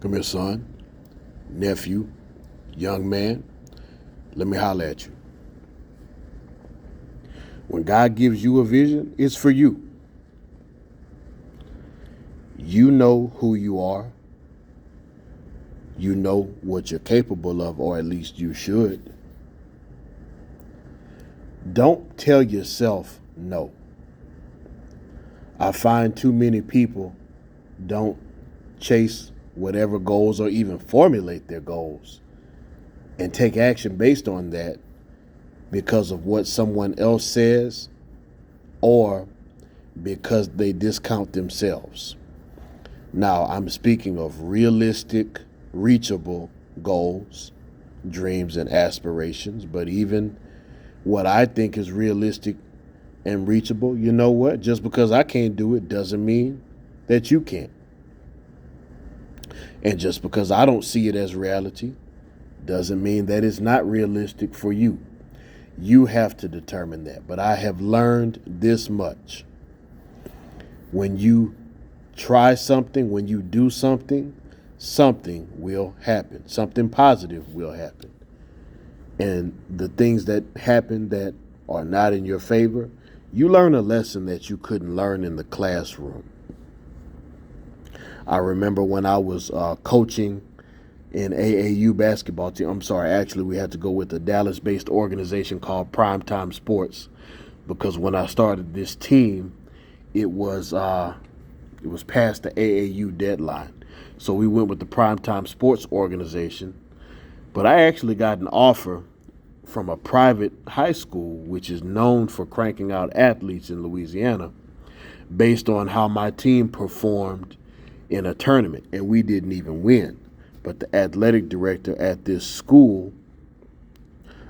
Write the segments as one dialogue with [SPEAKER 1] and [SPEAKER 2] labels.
[SPEAKER 1] Come here, son, nephew, young man. Let me holler at you. When God gives you a vision, it's for you. You know who you are. You know what you're capable of, or at least you should. Don't tell yourself no. I find too many people don't chase whatever goals or even formulate their goals and take action based on that because of what someone else says or because they discount themselves. Now, I'm speaking of realistic, reachable goals, dreams, and aspirations, but even what I think is realistic and reachable, you know what? Just because I can't do it doesn't mean that you can't. And just because I don't see it as reality doesn't mean that it's not realistic for you. You have to determine that. But I have learned this much. When you try something, when you do something, something will happen. Something positive will happen. And the things that happen that are not in your favor, you learn a lesson that you couldn't learn in the classroom. I remember when I was coaching in AAU basketball team. I'm sorry, actually we had to go with a Dallas-based organization called Primetime Sports, because when I started this team, it was past the AAU deadline. So we went with the Primetime Sports organization. But I actually got an offer from a private high school, which is known for cranking out athletes in Louisiana, based on how my team performed in a tournament. And we didn't even win. But the athletic director at this school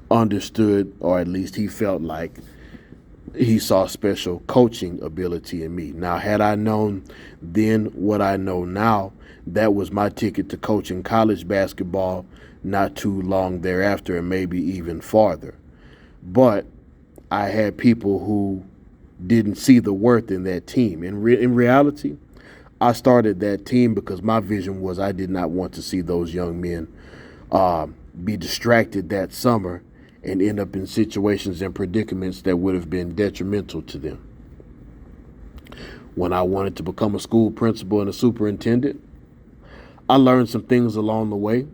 [SPEAKER 1] understood, or at least he felt like he saw special coaching ability in me. Now, had I known then what I know now, that was my ticket to coaching college basketball not too long thereafter, and maybe even farther. But I had people who didn't see the worth in that team. In reality, I started that team because my vision was I did not want to see those young men be distracted that summer and end up in situations and predicaments that would have been detrimental to them. When I wanted to become a school principal and a superintendent, I learned some things along the way.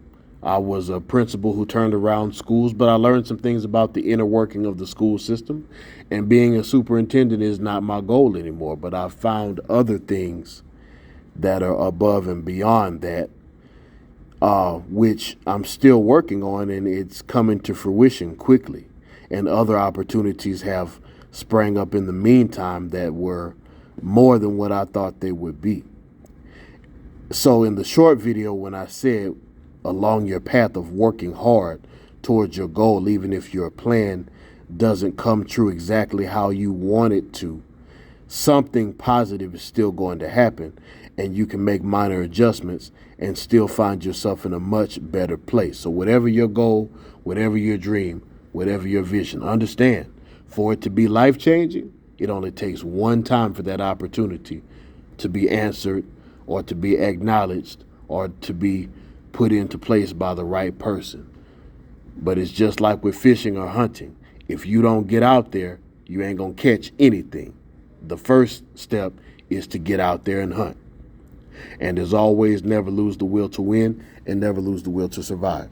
[SPEAKER 1] I was a principal who turned around schools, but I learned some things about the inner working of the school system. And being a superintendent is not my goal anymore, but I found other things that are above and beyond that, which I'm still working on, and it's coming to fruition quickly. And other opportunities have sprang up in the meantime that were more than what I thought they would be. So in the short video, when I said along your path of working hard towards your goal, even if your plan doesn't come true exactly how you want it to, something positive is still going to happen, and you can make minor adjustments and still find yourself in a much better place. So whatever your goal, whatever your dream, whatever your vision, understand, for it to be life-changing, it only takes one time for that opportunity to be answered or to be acknowledged or to be put into place by the right person. But it's just like with fishing or hunting. If you don't get out there, you ain't gonna catch anything. The first step is to get out there and hunt. And as always, never lose the will to win and never lose the will to survive.